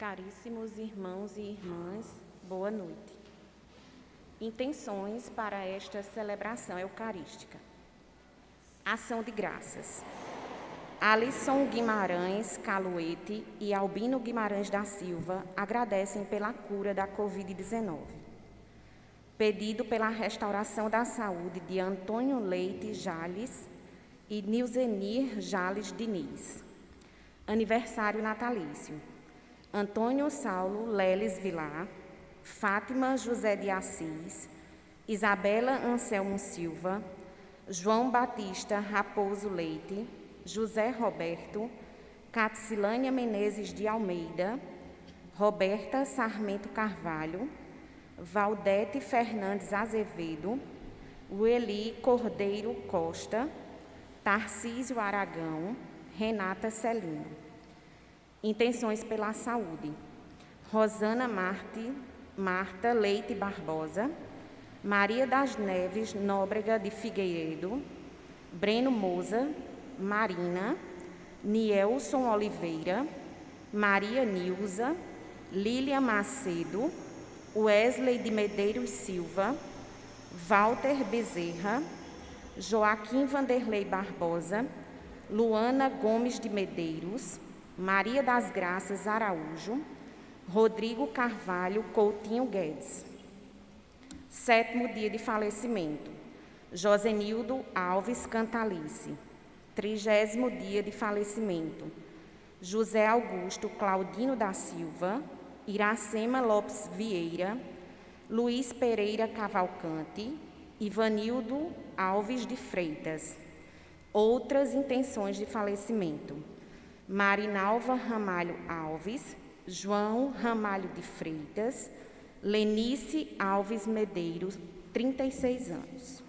Caríssimos irmãos e irmãs, boa noite. Intenções para esta celebração eucarística. Ação de graças. Alisson Guimarães Caluete e Albino Guimarães da Silva agradecem pela cura da Covid-19. Pedido pela restauração da saúde de Antônio Leite Jales e Nilzenir Jales Diniz. Aniversário natalício. Antônio Saulo Leles Vilar, Fátima José de Assis, Isabela Anselmo Silva, João Batista Raposo Leite, José Roberto, Catsilânia Menezes de Almeida, Roberta Sarmento Carvalho, Valdete Fernandes Azevedo, Ueli Cordeiro Costa, Tarcísio Aragão, Renata Celino. Intenções pela saúde. Rosana Marta Leite Barbosa, Maria das Neves Nóbrega de Figueiredo, Breno Moza, Marina, Nielson Oliveira, Maria Nilza, Lília Macedo, Wesley de Medeiros Silva, Walter Bezerra, Joaquim Vanderlei Barbosa, Luana Gomes de Medeiros, Maria das Graças Araújo, Rodrigo Carvalho Coutinho Guedes. 7º dia de falecimento. Josenildo Alves Cantalice. 30º dia de falecimento. José Augusto Claudino da Silva, Iracema Lopes Vieira, Luiz Pereira Cavalcante, Ivanildo Alves de Freitas. Outras intenções de falecimento. Marinalva Ramalho Alves, João Ramalho de Freitas, Lenice Alves Medeiros, 36 anos.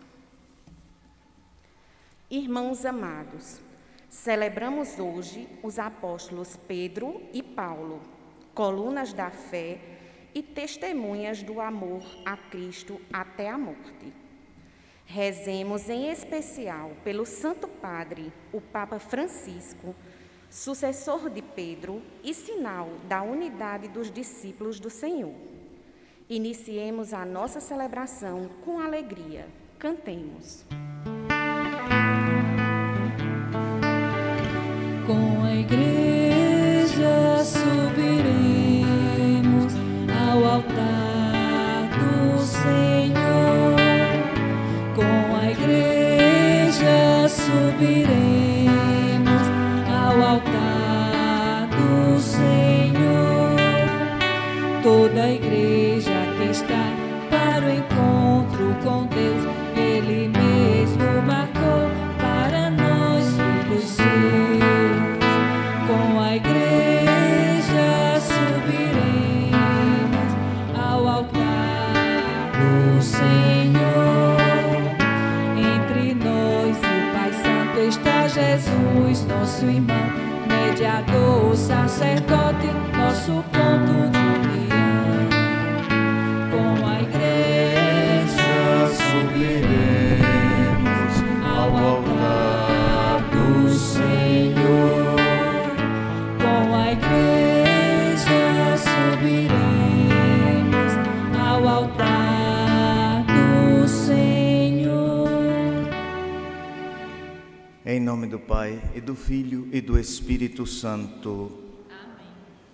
Irmãos amados, celebramos hoje os apóstolos Pedro e Paulo, colunas da fé e testemunhas do amor a Cristo até a morte. Rezemos em especial pelo Santo Padre, o Papa Francisco, sucessor de Pedro e sinal da unidade dos discípulos do Senhor. Iniciemos a nossa celebração com alegria. Cantemos. Com a igreja subiremos ao altar do Senhor. Com a igreja subiremos ao altar do Senhor. Toda a igreja que está para o encontro com Deus, Ele mesmo marcou para nós, filhos seus. Com a igreja subiremos ao altar do Senhor. Entre nós e o Pai Santo está Jesus, nosso irmão, mediador, sacerdote, nosso ponto de união. Com a igreja subiremos ao altar do Senhor. Com a igreja subiremos ao altar do Senhor. Em nome do Pai, e do Filho, e do Espírito Santo. Amém.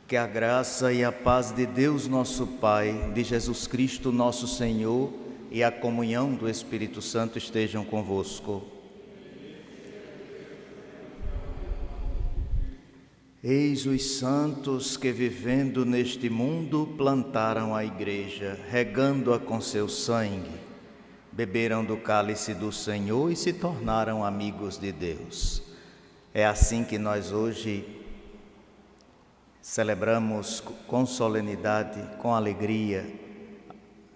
Que a graça e a paz de Deus nosso Pai, de Jesus Cristo nosso Senhor, e a comunhão do Espírito Santo estejam convosco. Eis os santos que, vivendo neste mundo, plantaram a igreja, regando-a com seu sangue. Beberam do cálice do Senhor e se tornaram amigos de Deus. É assim que nós hoje celebramos com solenidade, com alegria,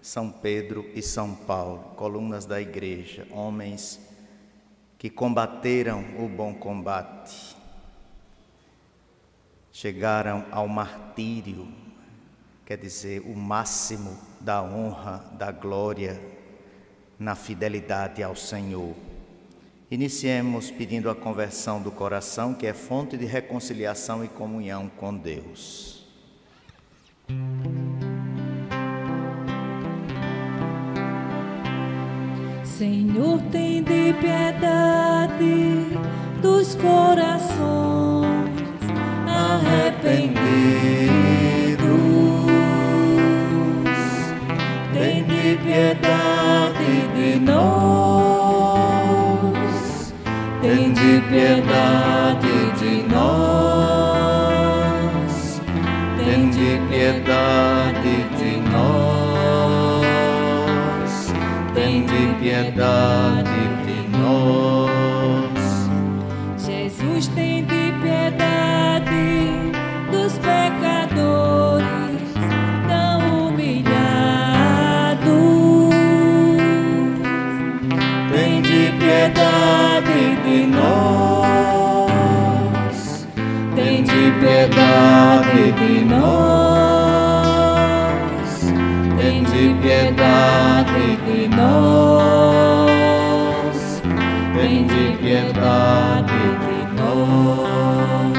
São Pedro e São Paulo, colunas da igreja, homens que combateram o bom combate, chegaram ao martírio, quer dizer, o máximo da honra, da glória, na fidelidade ao Senhor. Iniciemos pedindo a conversão do coração, que é fonte de reconciliação e comunhão com Deus. Senhor, tem de piedade dos corações arrependidos. Tem de piedade de nós. Tem de piedade de nós. Tem de piedade de nós. Tem de piedade de nós. Jesus, tem de piedade dos pecadores tão humilhados. Tem de piedade de nós. Tem de piedade de nós. Tem de piedade de nós. Tem de piedade de nós.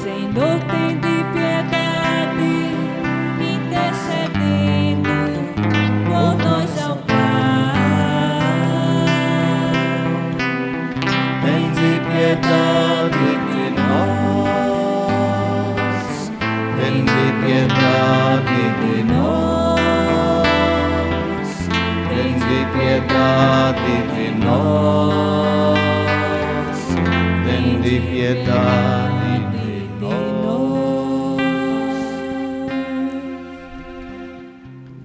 Senhor, tem de piedade, intercedendo por nós ao Pai. Tem de piedade de nós. Tem de piedade de nós. Tem de piedade de nós. Tem de piedade de nós.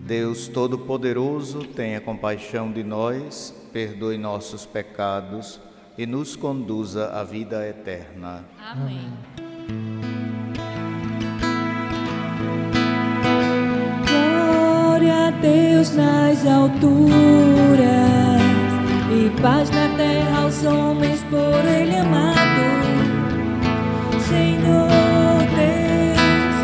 Deus Todo-Poderoso, tenha compaixão de nós, perdoe nossos pecados e nos conduza à vida eterna. Amém. Glória a Deus nas alturas e paz na terra aos homens por Ele amado. Senhor Deus,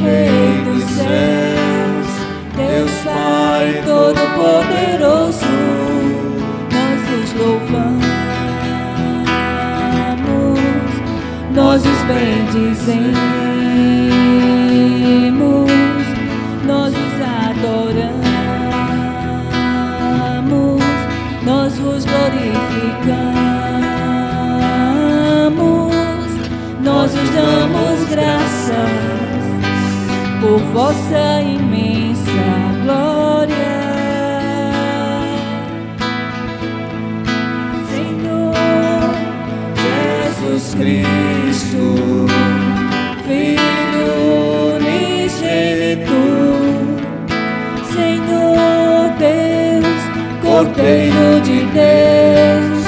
Rei dos céus, Deus Pai Todo-Poderoso, nós os louvamos, nós os bendizemos, nós os adoramos, nós vos glorificamos, nós os damos graças por vossa imensa glória. Senhor Jesus Cristo, Filho unigênito, Senhor Deus, Cordeiro de Deus,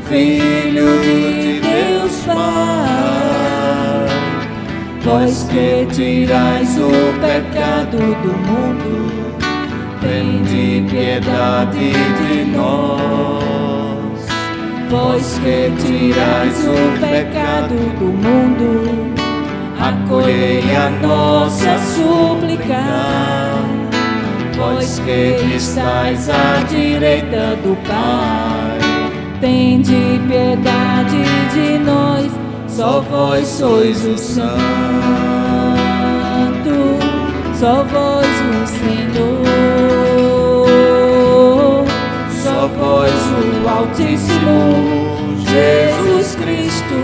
Filho de Deus Pai, vós que tirais o pecado do mundo, tende piedade de nós. Vós que tirais o pecado do mundo, acolhei a nossa súplica. Vós que estáis à direita do Pai, tende piedade de nós. Só vós sois o Santo, só vós o Senhor, só vós o Altíssimo Jesus Cristo,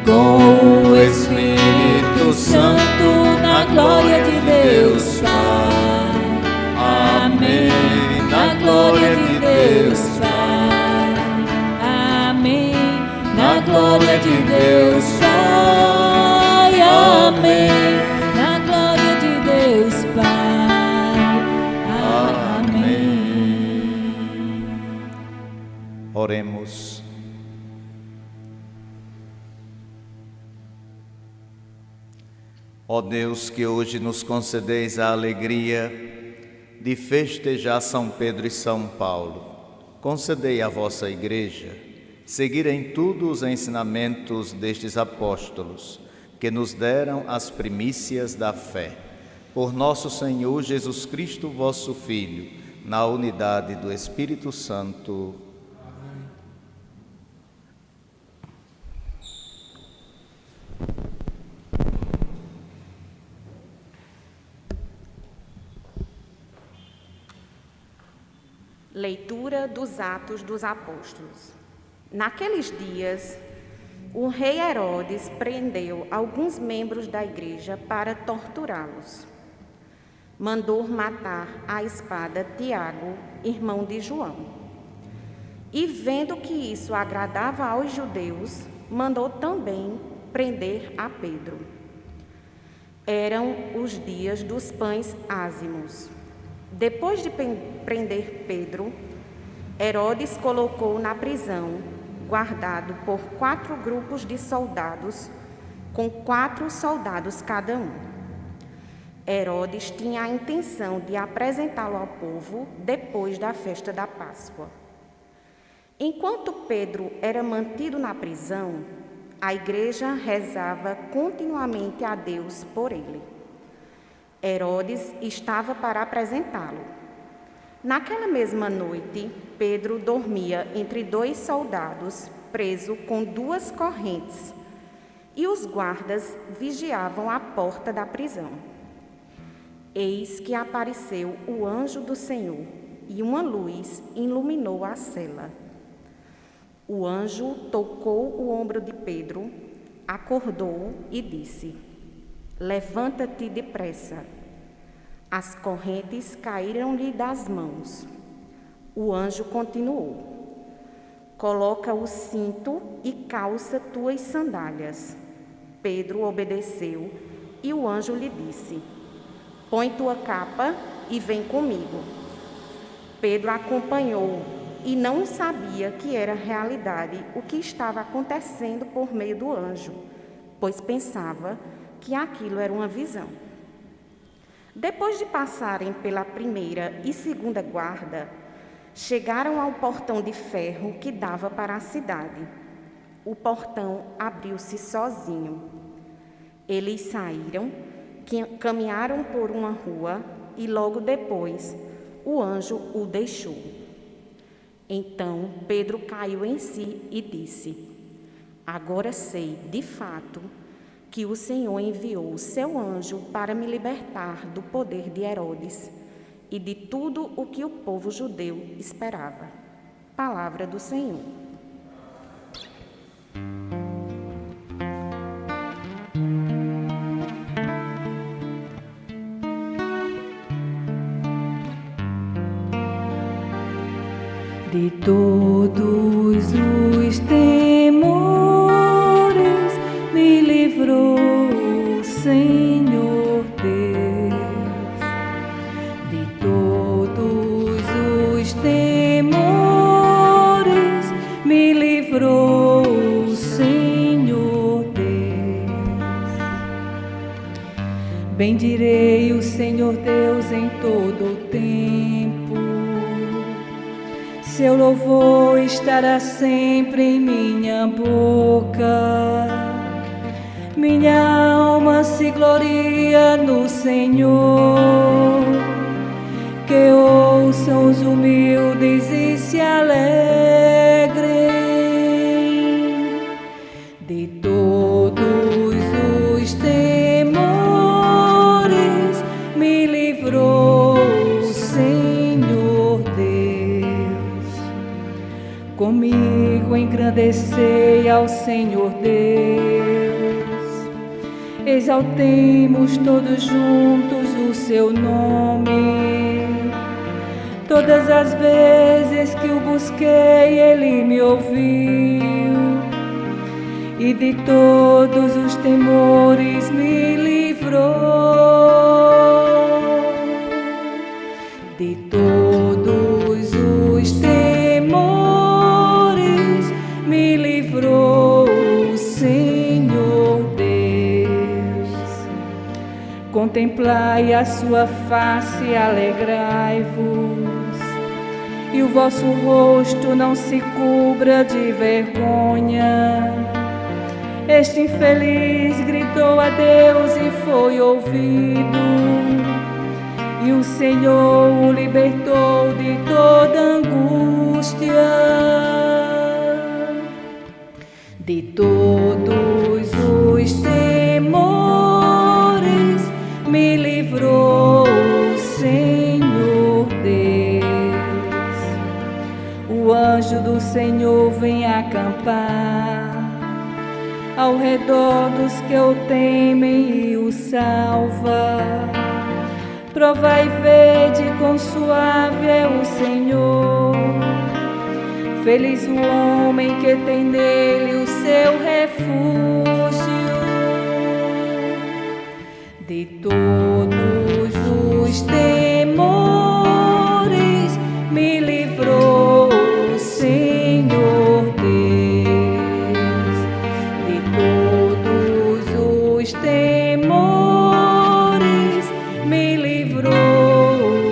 com o Espírito Santo, na glória de Deus Pai. Amém. Na glória de Deus Pai. Amém. Na glória de Deus Pai. Amém. Na glória de Deus Pai. Amém. Oremos. Ó Deus, que hoje nos concedeis a alegria de festejar São Pedro e São Paulo, concedei à vossa Igreja seguir em tudo os ensinamentos destes apóstolos, que nos deram as primícias da fé. Por nosso Senhor Jesus Cristo, vosso Filho, na unidade do Espírito Santo. Leitura dos Atos dos Apóstolos. Naqueles dias, o rei Herodes prendeu alguns membros da igreja para torturá-los. Mandou matar à espada Tiago, irmão de João. E vendo que isso agradava aos judeus, mandou também prender a Pedro. Eram os dias dos pães ázimos. Depois de prender Pedro, Herodes colocou na prisão, guardado por 4 grupos de soldados, com 4 soldados cada um. Herodes tinha a intenção de apresentá-lo ao povo depois da festa da Páscoa. Enquanto Pedro era mantido na prisão, a igreja rezava continuamente a Deus por ele. Herodes estava para apresentá-lo. Naquela mesma noite, Pedro dormia entre 2 soldados, preso com 2 correntes, e os guardas vigiavam a porta da prisão. Eis que apareceu o anjo do Senhor, e uma luz iluminou a cela. O anjo tocou o ombro de Pedro, acordou e disse: Levanta-te depressa. As correntes caíram-lhe das mãos. O anjo continuou: Coloca o cinto e calça tuas sandálias. Pedro obedeceu e o anjo lhe disse: Põe tua capa e vem comigo. Pedro acompanhou e não sabia que era realidade o que estava acontecendo por meio do anjo, pois pensava que aquilo era uma visão. Depois de passarem pela primeira e segunda guarda, chegaram ao portão de ferro que dava para a cidade. O portão abriu-se sozinho. Eles saíram, caminharam por uma rua e logo depois o anjo o deixou. Então Pedro caiu em si e disse: Agora sei, de fato, que o Senhor enviou o seu anjo para me libertar do poder de Herodes e de tudo o que o povo judeu esperava. Palavra do Senhor. De todos os temores me livrou o Senhor Deus. De todos os temores me livrou o Senhor Deus. Bendirei o Senhor Deus em todo o tempo. Seu louvor estará sempre em minha boca. Minha alma se gloria no Senhor. Que ouçam os humildes e se alegrem. De todos os temores me livrou o Senhor Deus. Comigo engrandecei ao Senhor Deus. Exaltemos todos juntos o seu nome. Todas as vezes que o busquei, ele me ouviu. E de todos os temores me livrou. De todos os temores me livrou o Senhor Deus. Contemplai a sua face e alegrai-vos, e o vosso rosto não se cubra de vergonha. Este infeliz gritou a Deus e foi ouvido, e o Senhor o libertou de toda angústia. De todos os temores me livrou o Senhor Deus. Senhor vem acampar ao redor dos que o temem e o salva. Provai e vede quão suave é o Senhor. Feliz o homem que tem nele o seu refúgio. De todos os temores me livrou o Senhor Deus. De todos os temores me livrou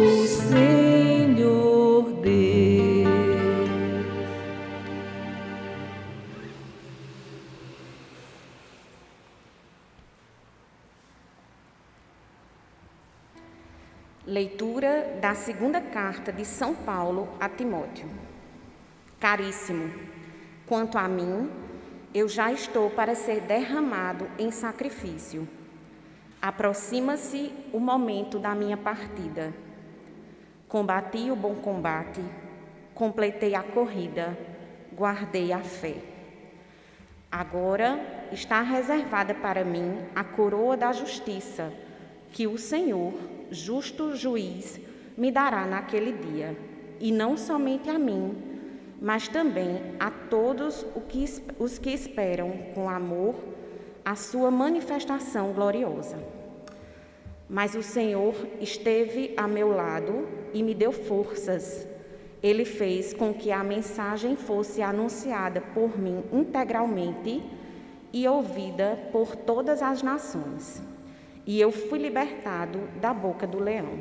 o Senhor Deus. Leitura da segunda carta de São Paulo a Timóteo. Caríssimo, quanto a mim, eu já estou para ser derramado em sacrifício. Aproxima-se o momento da minha partida. Combati o bom combate, completei a corrida, guardei a fé. Agora está reservada para mim a coroa da justiça, que o Senhor, justo juiz, me dará naquele dia, e não somente a mim, mas também a todos os que esperam com amor a sua manifestação gloriosa. Mas o Senhor esteve a meu lado e me deu forças. Ele fez com que a mensagem fosse anunciada por mim integralmente e ouvida por todas as nações. E eu fui libertado da boca do leão.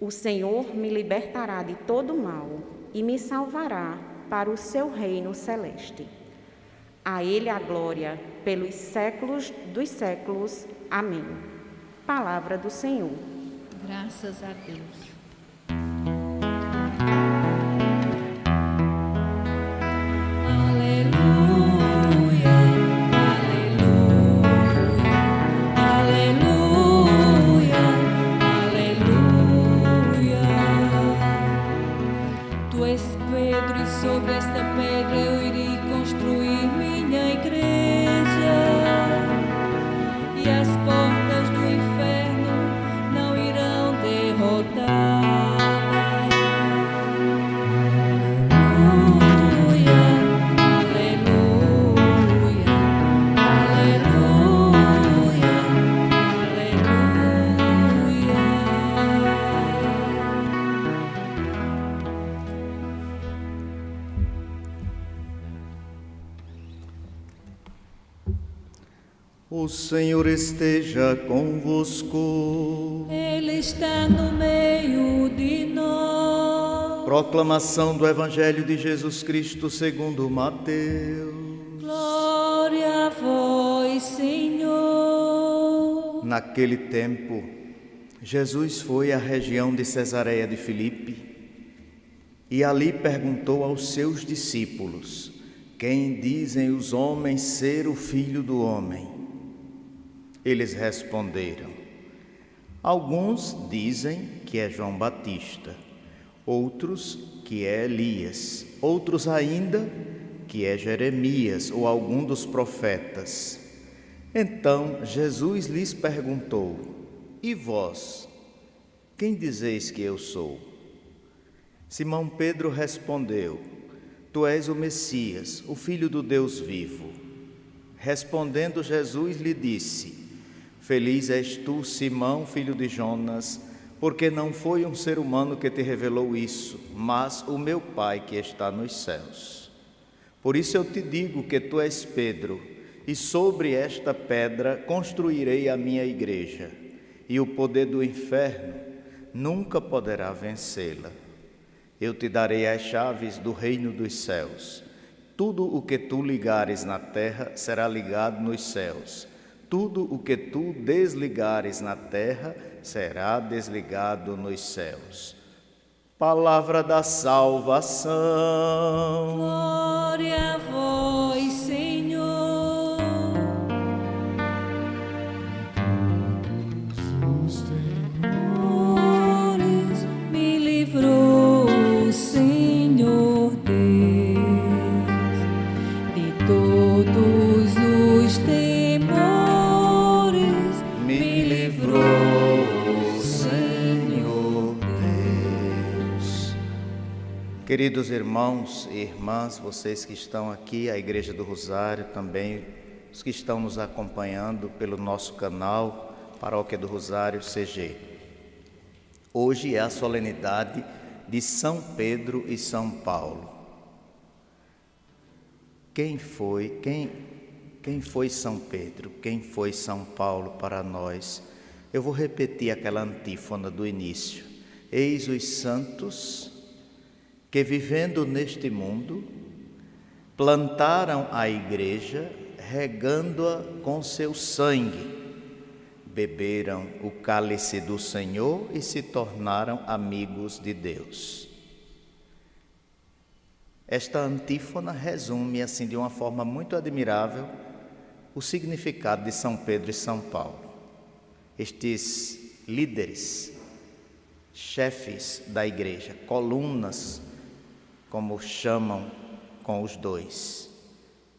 O Senhor me libertará de todo mal e me salvará para o seu reino celeste. A Ele a glória pelos séculos dos séculos. Amém. Palavra do Senhor. Graças a Deus. Sobre esta pedra eu irei construir minha igreja, e as portas do inferno não irão derrotá-la. Aleluia, aleluia, aleluia, aleluia. O Senhor esteja convosco. Ele está no meio de nós. Proclamação do Evangelho de Jesus Cristo segundo Mateus. Glória a vós, Senhor. Naquele tempo, Jesus foi à região de Cesareia de Filipe e ali perguntou aos seus discípulos: quem dizem os homens ser o Filho do Homem? Eles responderam: alguns dizem que é João Batista, outros que é Elias, outros ainda que é Jeremias ou algum dos profetas. Então Jesus lhes perguntou: e vós, quem dizeis que eu sou? Simão Pedro respondeu: tu és o Messias, o Filho do Deus vivo. Respondendo Jesus lhe disse: feliz és tu, Simão, filho de Jonas, porque não foi um ser humano que te revelou isso, mas o meu Pai que está nos céus. Por isso eu te digo que tu és Pedro, e sobre esta pedra construirei a minha igreja, e o poder do inferno nunca poderá vencê-la. Eu te darei as chaves do reino dos céus. Tudo o que tu ligares na terra será ligado nos céus. Tudo o que tu desligares na terra será desligado nos céus. Palavra da salvação. Glória a vós, Senhor. Todos os Me livrou o Senhor Deus. todos os temores, me livrou, Senhor Deus. Queridos irmãos e irmãs, vocês que estão aqui, a Igreja do Rosário também, os que estão nos acompanhando pelo nosso canal, Paróquia do Rosário CG. Hoje é a solenidade de São Pedro e São Paulo. Quem foi São Pedro? Quem foi São Paulo para nós? Eu vou repetir aquela antífona do início. Eis os santos que, vivendo neste mundo, plantaram a igreja, regando-a com seu sangue, beberam o cálice do Senhor e se tornaram amigos de Deus. Esta antífona resume, assim, de uma forma muito admirável, o significado de São Pedro e São Paulo. Estes líderes, chefes da igreja, colunas, como chamam com os dois.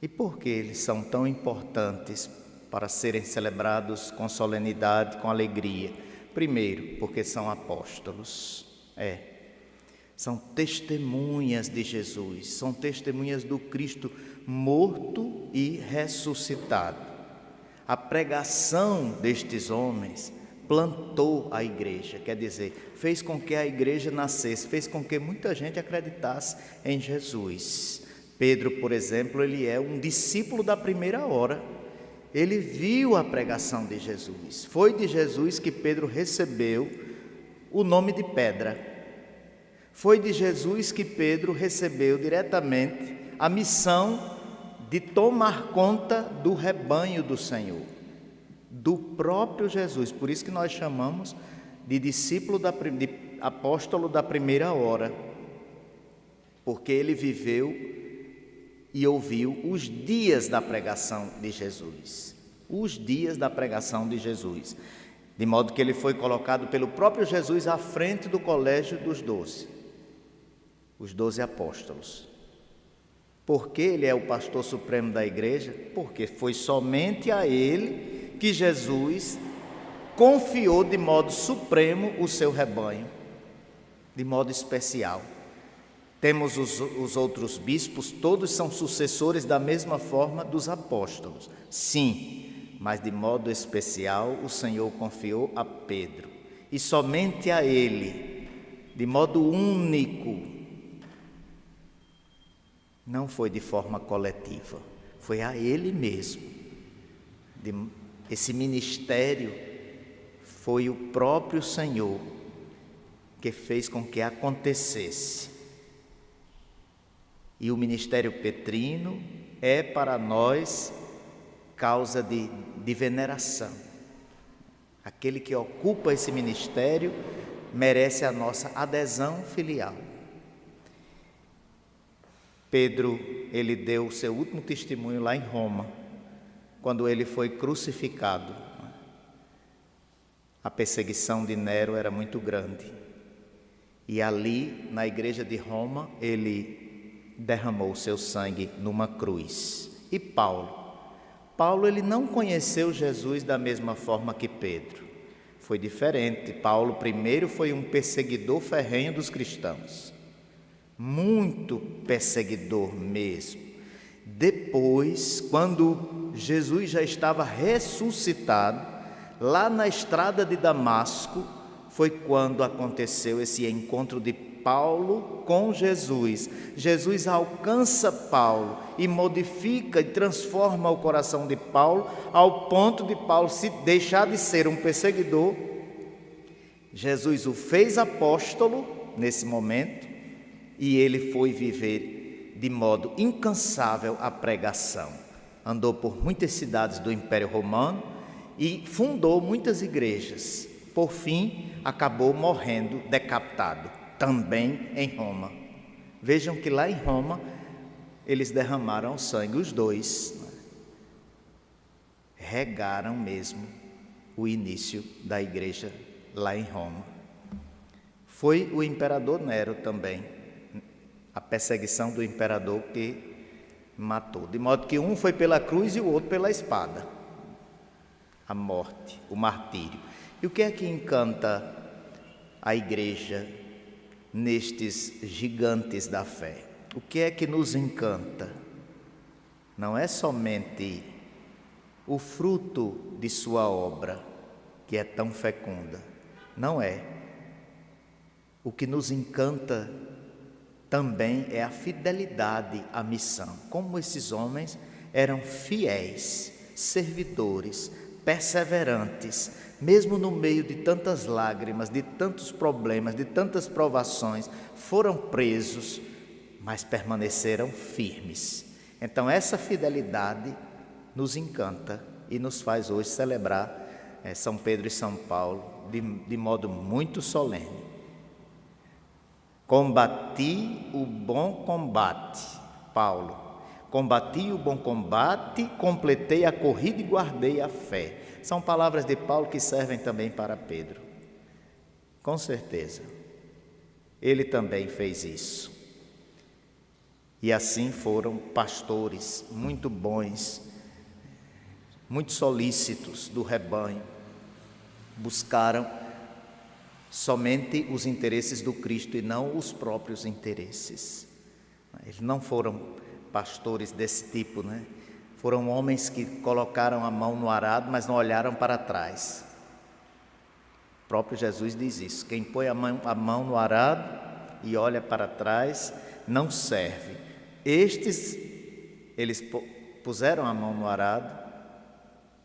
E por que eles são tão importantes para serem celebrados com solenidade, com alegria? Primeiro, porque são apóstolos. São testemunhas de Jesus, são testemunhas do Cristo morto e ressuscitado. A pregação destes homens plantou a igreja, quer dizer, fez com que a igreja nascesse, fez com que muita gente acreditasse em Jesus. Pedro, por exemplo, ele é um discípulo da primeira hora. Ele viu a pregação de Jesus. Foi de Jesus que Pedro recebeu o nome de pedra. Foi de Jesus que Pedro recebeu diretamente a missão de tomar conta do rebanho do Senhor, do próprio Jesus. Por isso que nós chamamos de discípulo, de apóstolo da primeira hora, porque ele viveu e ouviu os dias da pregação de Jesus. Os dias da pregação de Jesus. De modo que ele foi colocado pelo próprio Jesus à frente do colégio dos 12. Os 12 apóstolos. Por que ele é o pastor supremo da igreja? Porque foi somente a ele que Jesus confiou de modo supremo o seu rebanho, de modo especial. Temos os outros bispos, todos são sucessores da mesma forma dos apóstolos. Sim, mas de modo especial o Senhor confiou a Pedro. E somente a ele, de modo único. Não foi de forma coletiva, foi a ele mesmo. Esse ministério foi o próprio Senhor que fez com que acontecesse. E o ministério petrino é para nós causa de veneração. Aquele que ocupa esse ministério merece a nossa adesão filial. Pedro, ele deu o seu último testemunho lá em Roma, quando ele foi crucificado. A perseguição de Nero era muito grande. E ali, na igreja de Roma, ele derramou o seu sangue numa cruz. E Paulo, ele não conheceu Jesus da mesma forma que Pedro. Foi diferente. Paulo, primeiro, foi um perseguidor ferrenho dos cristãos. Muito perseguidor mesmo. Depois, quando Jesus já estava ressuscitado, lá na estrada de Damasco, foi quando aconteceu esse encontro de Paulo com Jesus. Jesus alcança Paulo e modifica e transforma o coração de Paulo, ao ponto de Paulo se deixar de ser um perseguidor. Jesus o fez apóstolo nesse momento, e ele foi viver de modo incansável a pregação. Andou por muitas cidades do Império Romano e fundou muitas igrejas. Por fim, acabou morrendo decapitado, também em Roma. Vejam que lá em Roma, eles derramaram o sangue, os dois. Regaram mesmo o início da igreja lá em Roma. Foi o imperador Nero também, a perseguição do imperador que matou. De modo que um foi pela cruz e o outro pela espada. A morte, o martírio. E o que é que encanta a igreja nestes gigantes da fé? O que é que nos encanta? Não é somente o fruto de sua obra, que é tão fecunda. Não é. O que nos encanta também é a fidelidade à missão. Como esses homens eram fiéis, servidores, perseverantes, mesmo no meio de tantas lágrimas, de tantos problemas, de tantas provações, foram presos, mas permaneceram firmes. Então essa fidelidade nos encanta e nos faz hoje celebrar São Pedro e São Paulo de modo muito solene. Combati o bom combate, Paulo. Combati o bom combate, completei a corrida e guardei a fé. São palavras de Paulo que servem também para Pedro. Com certeza, ele também fez isso. E assim foram pastores muito bons, muito solícitos do rebanho. Buscaram somente os interesses do Cristo e não os próprios interesses. Eles não foram pastores desse tipo, né? Foram homens que colocaram a mão no arado, mas não olharam para trás. O próprio Jesus diz isso: quem põe a mão no arado e olha para trás não serve. Estes, eles puseram a mão no arado,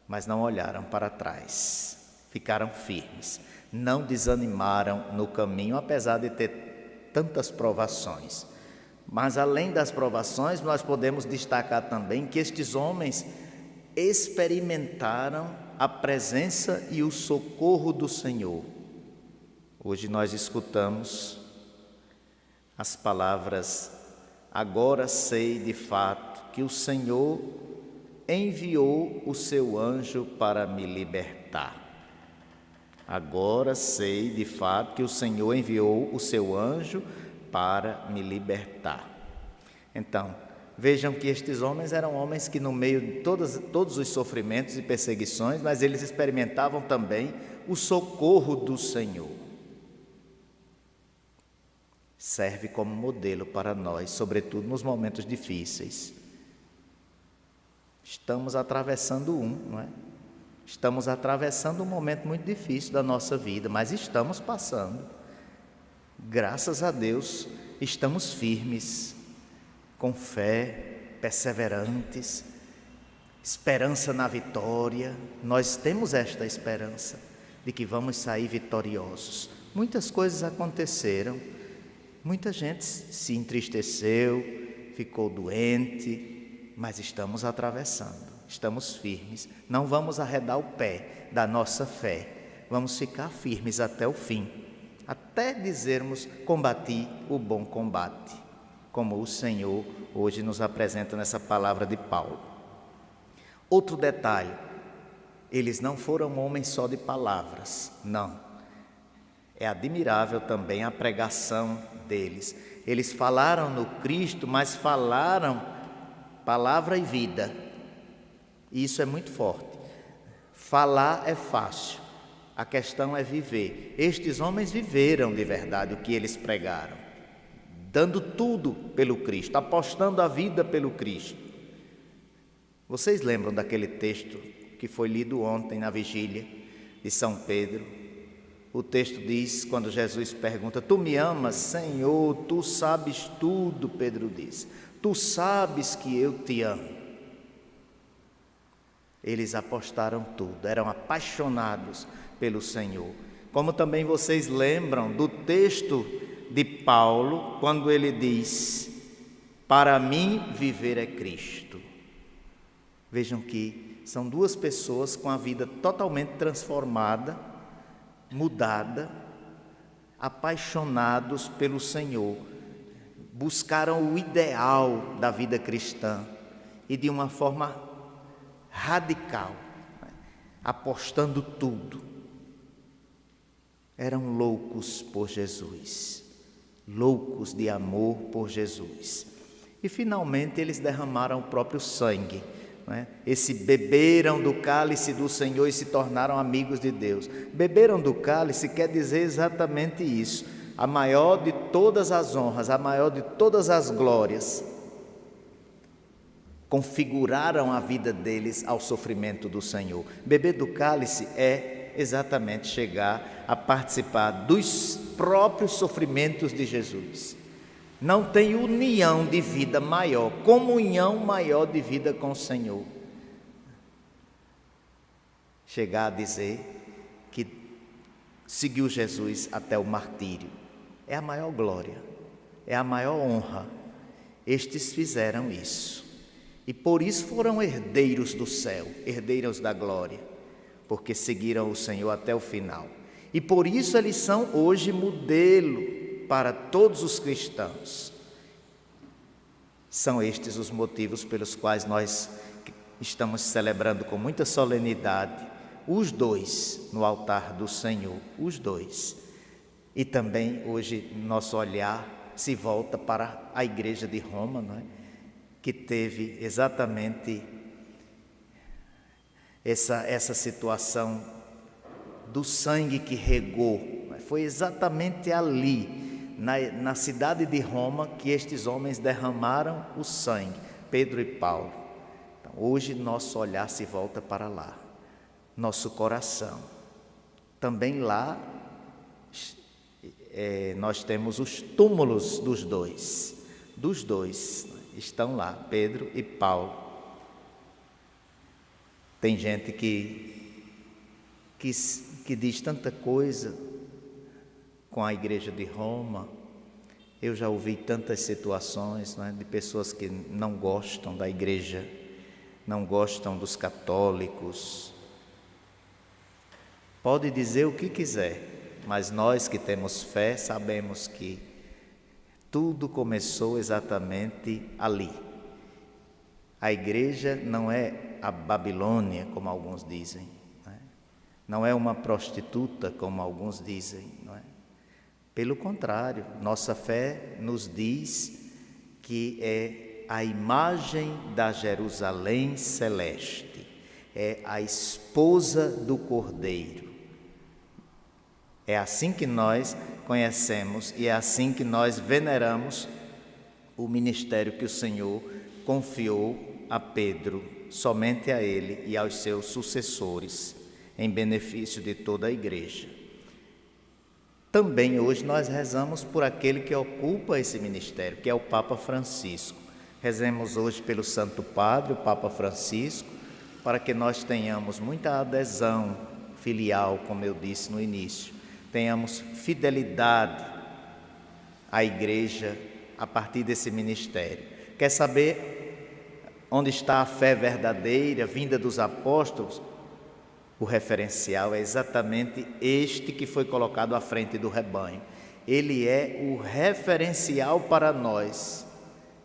mas não olharam para trás, ficaram firmes, não desanimaram no caminho, apesar de ter tantas provações. Mas além das provações, nós podemos destacar também que estes homens experimentaram a presença e o socorro do Senhor. Hoje nós escutamos as palavras: agora sei de fato que o Senhor enviou o seu anjo para me libertar. Agora sei de fato que o Senhor enviou o seu anjo para me libertar. Então, vejam que estes homens eram homens que no meio de todos os sofrimentos e perseguições, mas eles experimentavam também o socorro do Senhor. Serve como modelo para nós, sobretudo nos momentos difíceis. Estamos atravessando não é? Estamos atravessando um momento muito difícil da nossa vida, mas estamos passando. Graças a Deus, estamos firmes, com fé, perseverantes, esperança na vitória. Nós temos esta esperança de que vamos sair vitoriosos. Muitas coisas aconteceram, muita gente se entristeceu, ficou doente, mas estamos atravessando, estamos firmes. Não vamos arredar o pé da nossa fé, vamos ficar firmes até o fim. Até dizermos: combati o bom combate, como o Senhor hoje nos apresenta nessa palavra de Paulo. Outro detalhe: eles não foram homens só de palavras, não. É admirável também a pregação deles. Eles falaram no Cristo, mas falaram palavra e vida. E isso é muito forte. Falar é fácil. A questão é viver. Estes homens viveram de verdade o que eles pregaram, dando tudo pelo Cristo, apostando a vida pelo Cristo. Vocês lembram daquele texto que foi lido ontem na vigília de São Pedro? O texto diz, quando Jesus pergunta: tu me amas, Senhor? Tu sabes tudo, Pedro diz. Tu sabes que eu te amo. Eles apostaram tudo, eram apaixonados pelo Senhor. Como também vocês lembram do texto de Paulo, quando ele diz: para mim viver é Cristo. Vejam que são duas pessoas com a vida totalmente transformada, mudada, apaixonados pelo Senhor, buscaram o ideal da vida cristã e de uma forma radical, apostando tudo. Eram loucos por Jesus, loucos de amor por Jesus. E finalmente eles derramaram o próprio sangue, não é? Esse beberam do cálice do Senhor e se tornaram amigos de Deus. Beberam do cálice quer dizer exatamente isso, a maior de todas as honras, a maior de todas as glórias. Configuraram a vida deles ao sofrimento do Senhor. Beber do cálice é exatamente chegar a participar dos próprios sofrimentos de Jesus. Não tem união de vida maior, comunhão maior de vida com o Senhor. Chegar a dizer que seguiu Jesus até o martírio. É a maior glória, é a maior honra. Estes fizeram isso. E por isso foram herdeiros do céu, herdeiros da glória, porque seguiram o Senhor até o final. E por isso eles são hoje modelo para todos os cristãos. São estes os motivos pelos quais nós estamos celebrando com muita solenidade os dois no altar do Senhor, os dois. E também hoje nosso olhar se volta para a igreja de Roma, não é? Que teve exatamente essa situação do sangue que regou. Foi exatamente ali, na cidade de Roma, que estes homens derramaram o sangue, Pedro e Paulo. Então, hoje nosso olhar se volta para lá, nosso coração. Também lá nós temos os túmulos dos dois estão lá, Pedro e Paulo. Tem gente que diz tanta coisa com a igreja de Roma. Eu já ouvi tantas situações, não é, de pessoas que não gostam da igreja, não gostam dos católicos. Pode dizer o que quiser, mas nós que temos fé sabemos que tudo começou exatamente ali. A igreja não é a Babilônia, como alguns dizem, não é uma prostituta, como alguns dizem, não é? Pelo contrário, nossa fé nos diz que é a imagem da Jerusalém celeste, é a esposa do Cordeiro. É assim que nós conhecemos e é assim que nós veneramos o ministério que o Senhor confiou a Pedro, somente a ele e aos seus sucessores, em benefício de toda a igreja. Também hoje nós rezamos por aquele que ocupa esse ministério, que é o Papa Francisco. Rezemos hoje pelo Santo Padre, o Papa Francisco, para que nós tenhamos muita adesão filial, como eu disse no início, tenhamos fidelidade à igreja a partir desse ministério. Quer saber onde está a fé verdadeira, vinda dos apóstolos? O referencial é exatamente este que foi colocado à frente do rebanho. Ele é o referencial para nós,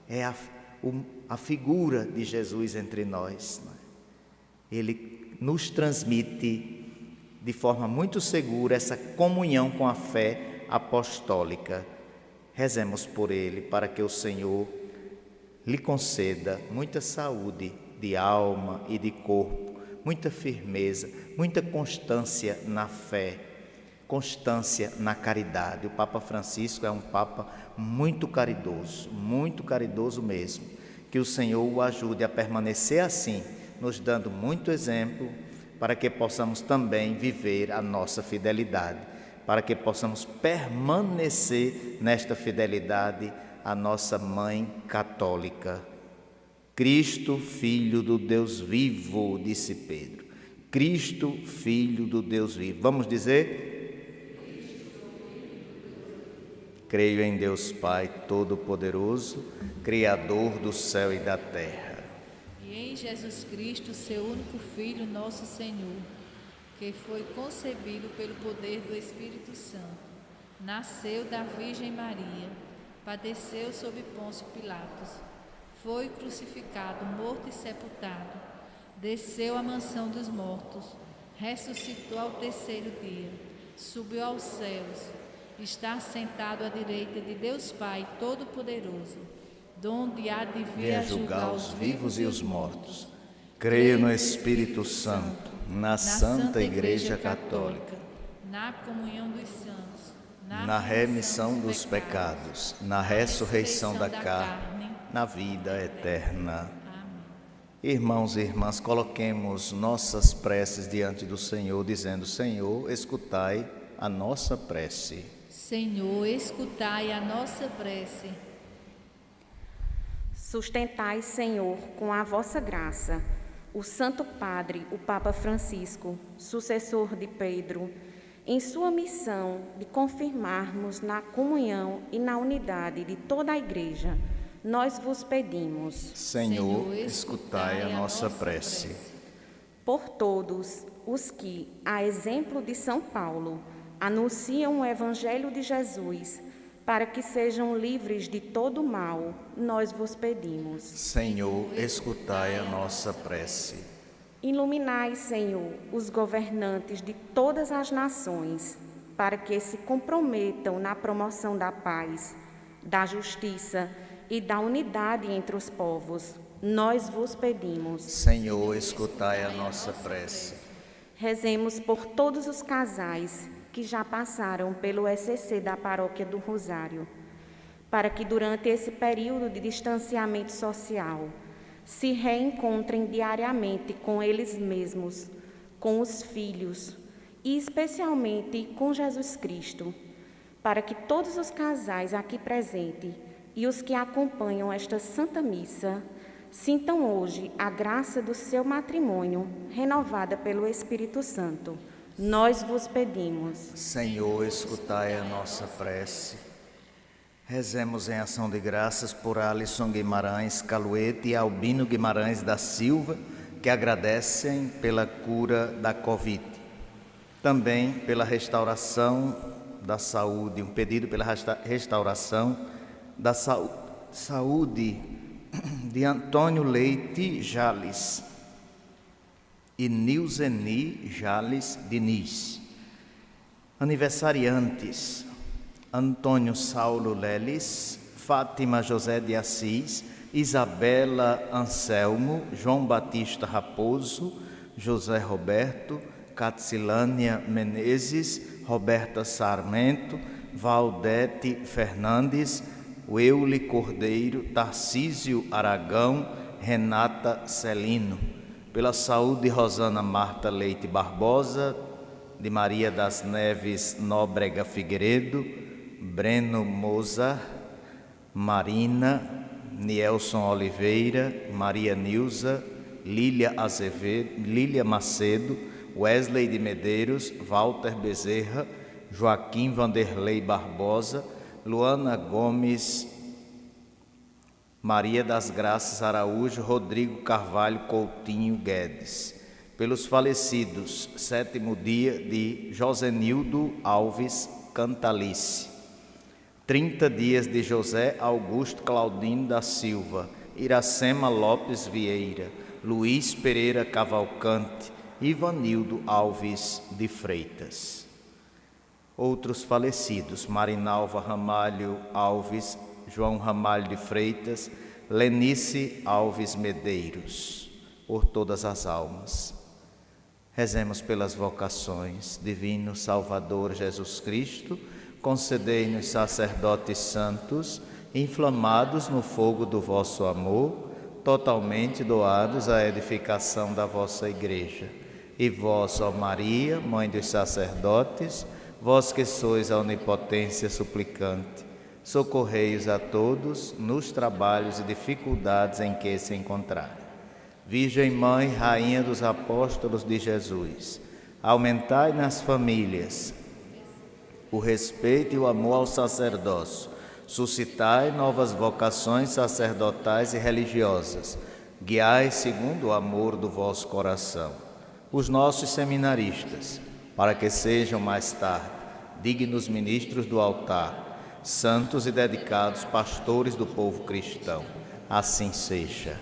é a figura de Jesus entre nós. Ele nos transmite de forma muito segura essa comunhão com a fé apostólica. Rezemos por ele, para que o Senhor lhe conceda muita saúde de alma e de corpo, muita firmeza, muita constância na fé, constância na caridade. O Papa Francisco é um Papa muito caridoso mesmo. Que o Senhor o ajude a permanecer assim, nos dando muito exemplo, para que possamos também viver a nossa fidelidade, para que possamos permanecer nesta fidelidade à nossa Mãe Católica. Cristo, Filho do Deus vivo, disse Pedro. Cristo, Filho do Deus vivo. Vamos dizer? Creio em Deus Pai Todo-Poderoso, Criador do céu e da terra. E em Jesus Cristo, seu único Filho, nosso Senhor, que foi concebido pelo poder do Espírito Santo, nasceu da Virgem Maria, padeceu sob Pôncio Pilatos, foi crucificado, morto e sepultado, desceu à mansão dos mortos, ressuscitou ao terceiro dia, subiu aos céus, está sentado à direita de Deus Pai Todo-Poderoso, donde há de vir Venha a julgar os vivos e os mortos. Creio no Espírito Santo, na Santa Igreja Católica, na comunhão dos santos, na remissão dos pecados, na ressurreição da carne, na vida eterna. Irmãos e irmãs, coloquemos nossas preces diante do Senhor, dizendo: Senhor, escutai a nossa prece. Senhor, escutai a nossa prece. Sustentai, Senhor, com a vossa graça, o Santo Padre, o Papa Francisco, sucessor de Pedro, em sua missão de confirmarmos na comunhão e na unidade de toda a Igreja, nós vos pedimos. Senhor, escutai a nossa prece. Por todos os que, a exemplo de São Paulo, anunciam o Evangelho de Jesus, para que sejam livres de todo mal, nós vos pedimos. Senhor, escutai a nossa prece. Iluminai, Senhor, os governantes de todas as nações, para que se comprometam na promoção da paz, da justiça e da unidade entre os povos. Nós vos pedimos. Senhor, escutai a nossa prece. Rezemos por todos os casais que já passaram pelo ECC da Paróquia do Rosário, para que durante esse período de distanciamento social se reencontrem diariamente com eles mesmos, com os filhos e especialmente com Jesus Cristo, para que todos os casais aqui presentes e os que acompanham esta Santa Missa sintam hoje a graça do seu matrimônio renovada pelo Espírito Santo. Nós vos pedimos. Senhor, escutai a nossa prece. Rezemos em ação de graças por Alisson Guimarães Caluete e Albino Guimarães da Silva, que agradecem pela cura da Covid. Também pela restauração da saúde, um pedido pela restauração da saúde de Antônio Leite Jales e Nilzeni Jales Diniz. Aniversariantes: Antônio Saulo Leles, Fátima José de Assis, Isabela Anselmo, João Batista Raposo, José Roberto, Catsilânia Menezes, Roberta Sarmento, Valdete Fernandes, Weuli Cordeiro, Tarcísio Aragão, Renata Celino. Pela saúde de Rosana Marta Leite Barbosa, de Maria das Neves Nóbrega Figueiredo, Breno Moza, Marina, Nielson Oliveira, Maria Nilza, Lília Azevedo, Lília Macedo, Wesley de Medeiros, Walter Bezerra, Joaquim Vanderlei Barbosa, Luana Gomes, Maria das Graças Araújo, Rodrigo Carvalho Coutinho Guedes. Pelos falecidos, 7º dia de Josenildo Alves Cantalice, 30 dias de José Augusto Claudino da Silva, Iracema Lopes Vieira, Luiz Pereira Cavalcante, Ivanildo Alves de Freitas. Outros falecidos: Marinalva Ramalho Alves, João Ramalho de Freitas, Lenice Alves Medeiros. Por todas as almas. Rezemos pelas vocações. Divino Salvador Jesus Cristo, concedei-nos sacerdotes santos, inflamados no fogo do vosso amor, totalmente doados à edificação da vossa Igreja. E vós, ó Maria, Mãe dos sacerdotes, vós que sois a onipotência suplicante, socorrei-os a todos nos trabalhos e dificuldades em que se encontrarem. Virgem Mãe, Rainha dos Apóstolos de Jesus, aumentai nas famílias o respeito e o amor ao sacerdócio, suscitai novas vocações sacerdotais e religiosas, guiai segundo o amor do vosso coração os nossos seminaristas, para que sejam mais tarde dignos ministros do altar, santos e dedicados pastores do povo cristão. Assim seja.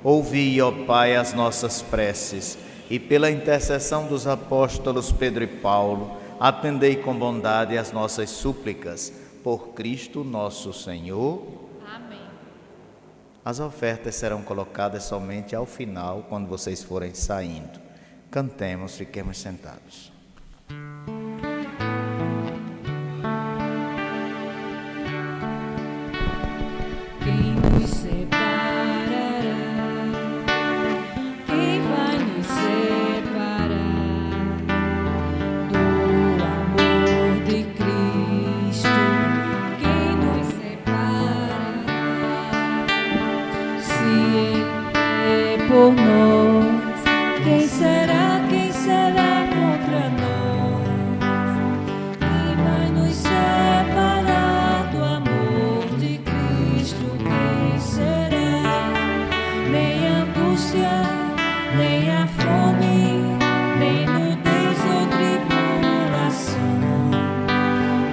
Ouvi, ó Pai, as nossas preces, e pela intercessão dos apóstolos Pedro e Paulo, atendei com bondade as nossas súplicas. Por Cristo nosso Senhor. Amém. As ofertas serão colocadas somente ao final, quando vocês forem saindo. Cantemos, fiquemos sentados. Quem nos separará? Quem vai nos separar do amor de Cristo? Quem nos separará? Se Ele é por nós, quem será? Quem será contra nós? Quem vai nos separar do amor de Cristo? Quem será? Nem a angústia, nem a fome, nem nudez ou tribulação,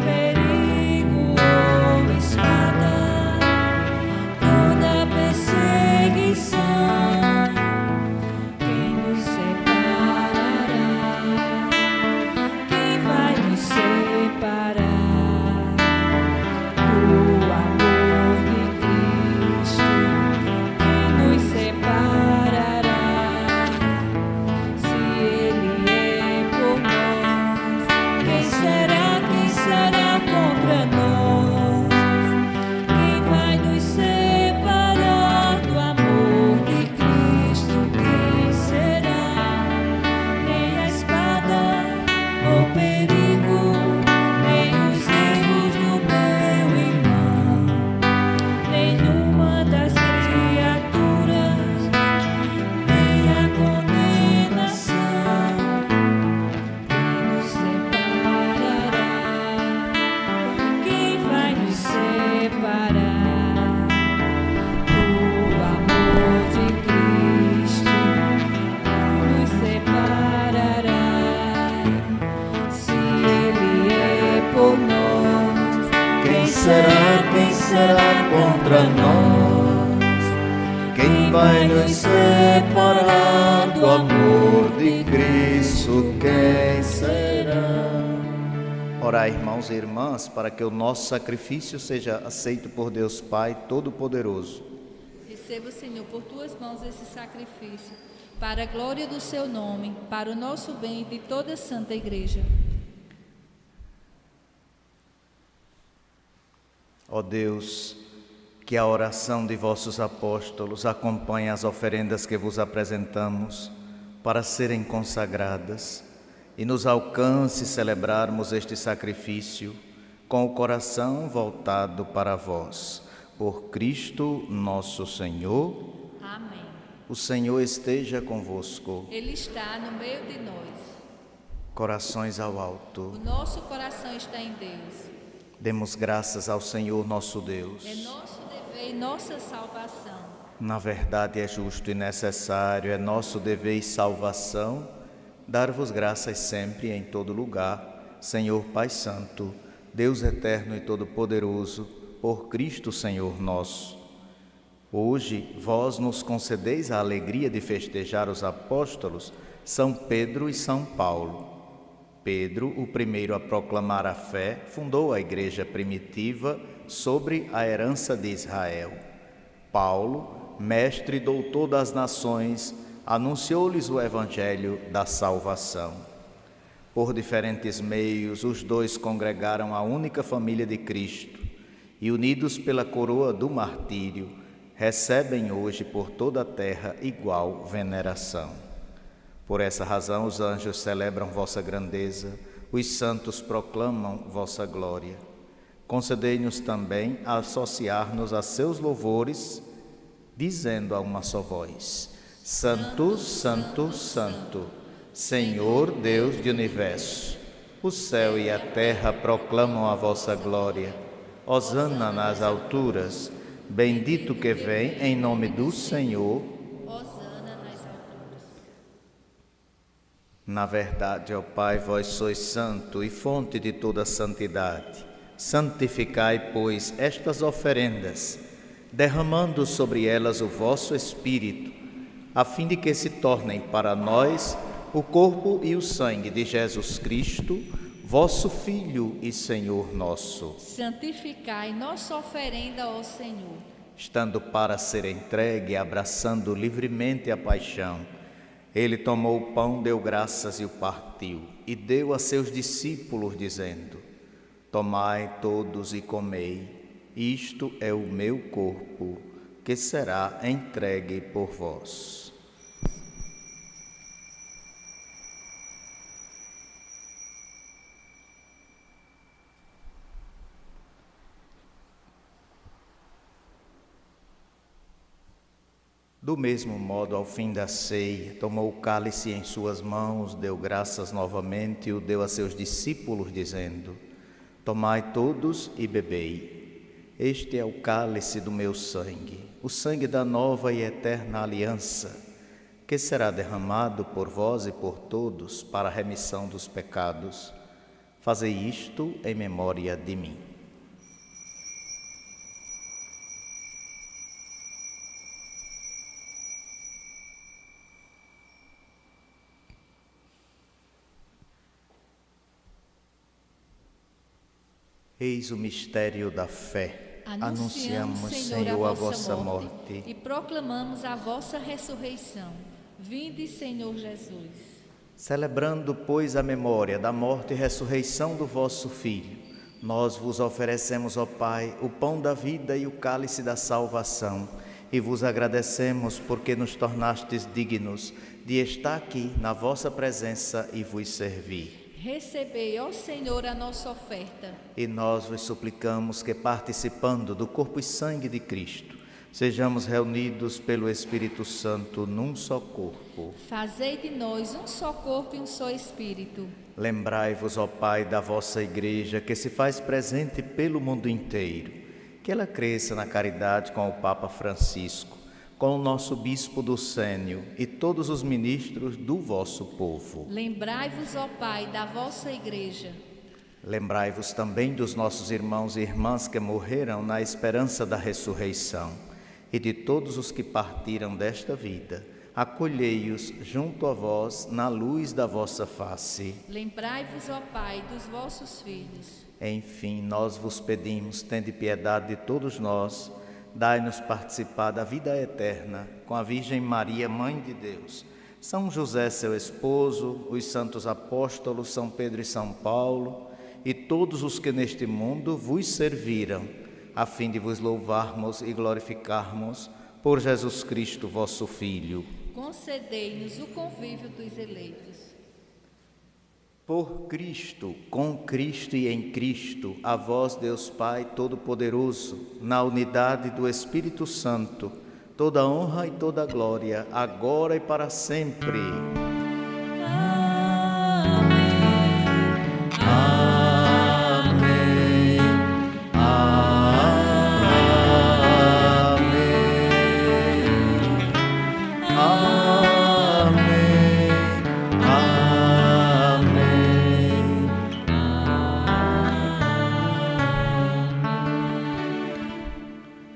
perigo ou espada, toda perseguição. Quem nos separará? Quem vai nos separar do amor de Cristo? Quem nos separará? Se Ele é por nós, quem será? Quem será contra nós? Quem vai nos separar do amor de Cristo? Quem será? Nem a espada ou perigo, nem os erros do meu irmão, nenhuma das criaturas, nem a condenação. Quem nos separará? Quem vai nos separar do amor de Cristo? Quem nos separará? Se Ele é por nós, Quem será? Quem será contra nós? Quem vai nos separar do amor de Cristo? Quem será? Orai, irmãos e irmãs, para que o nosso sacrifício seja aceito por Deus Pai Todo-Poderoso. Receba, Senhor, por tuas mãos esse sacrifício, para a glória do seu nome, para o nosso bem e de toda a Santa Igreja. Ó Deus, que a oração de vossos apóstolos acompanhe as oferendas que vos apresentamos para serem consagradas e nos alcance celebrarmos este sacrifício com o coração voltado para vós. Por Cristo nosso Senhor. Amém. O Senhor esteja convosco. Ele está no meio de nós. Corações ao alto. O nosso coração está em Deus. Demos graças ao Senhor nosso Deus. É nosso dever e nossa salvação. Na verdade é justo e necessário, é nosso dever e salvação, dar-vos graças sempre e em todo lugar, Senhor Pai Santo, Deus eterno e todo-poderoso, por Cristo Senhor nosso. Hoje vós nos concedeis a alegria de festejar os apóstolos São Pedro e São Paulo. Pedro, o primeiro a proclamar a fé, fundou a igreja primitiva sobre a herança de Israel. Paulo, mestre e doutor das nações, anunciou-lhes o evangelho da salvação. Por diferentes meios, os dois congregaram a única família de Cristo e, unidos pela coroa do martírio, recebem hoje por toda a terra igual veneração. Por essa razão, os anjos celebram vossa grandeza, os santos proclamam vossa glória. Concedei-nos também a associar-nos a seus louvores, dizendo a uma só voz: Santo, Santo, Santo, Senhor Deus do universo. O céu e a terra proclamam a vossa glória. Hosana nas alturas. Bendito que vem em nome do Senhor. Na verdade, ó Pai, vós sois santo e fonte de toda santidade. Santificai, pois, estas oferendas, derramando sobre elas o vosso Espírito, a fim de que se tornem para nós o corpo e o sangue de Jesus Cristo, vosso Filho e Senhor nosso. Santificai nossa oferenda ao Senhor. Estando para ser entregue, abraçando livremente a paixão, ele tomou o pão, deu graças e o partiu, e deu a seus discípulos, dizendo: Tomai todos e comei, isto é o meu corpo, que será entregue por vós. Do mesmo modo, ao fim da ceia, tomou o cálice em suas mãos, deu graças novamente e o deu a seus discípulos, dizendo: Tomai todos e bebei. Este é o cálice do meu sangue, o sangue da nova e eterna aliança, que será derramado por vós e por todos para a remissão dos pecados. Fazei isto em memória de mim. Eis o mistério da fé. Anunciamos, Senhor, a vossa morte e proclamamos a vossa ressurreição. Vinde, Senhor Jesus. Celebrando, pois, a memória da morte e ressurreição do vosso Filho, nós vos oferecemos, ó Pai, o pão da vida e o cálice da salvação, e vos agradecemos porque nos tornastes dignos de estar aqui na vossa presença e vos servir. Recebei, ó Senhor, a nossa oferta. E nós vos suplicamos que, participando do corpo e sangue de Cristo, sejamos reunidos pelo Espírito Santo num só corpo. Fazei de nós um só corpo e um só Espírito. Lembrai-vos, ó Pai, da vossa Igreja, que se faz presente pelo mundo inteiro, que ela cresça na caridade com o Papa Francisco, com o nosso Bispo do Sênio e todos os ministros do vosso povo. Lembrai-vos, ó Pai, da vossa Igreja. Lembrai-vos também dos nossos irmãos e irmãs que morreram na esperança da ressurreição e de todos os que partiram desta vida. Acolhei-os junto a vós na luz da vossa face. Lembrai-vos, ó Pai, dos vossos filhos. Enfim, nós vos pedimos, tende piedade de todos nós, dai-nos participar da vida eterna com a Virgem Maria, Mãe de Deus, São José, seu esposo, os santos apóstolos, São Pedro e São Paulo, e todos os que neste mundo vos serviram, a fim de vos louvarmos e glorificarmos por Jesus Cristo, vosso Filho. Concedei-nos o convívio dos eleitos. Por Cristo, com Cristo e em Cristo, a vós, Deus Pai Todo-Poderoso, na unidade do Espírito Santo, toda honra e toda glória, agora e para sempre.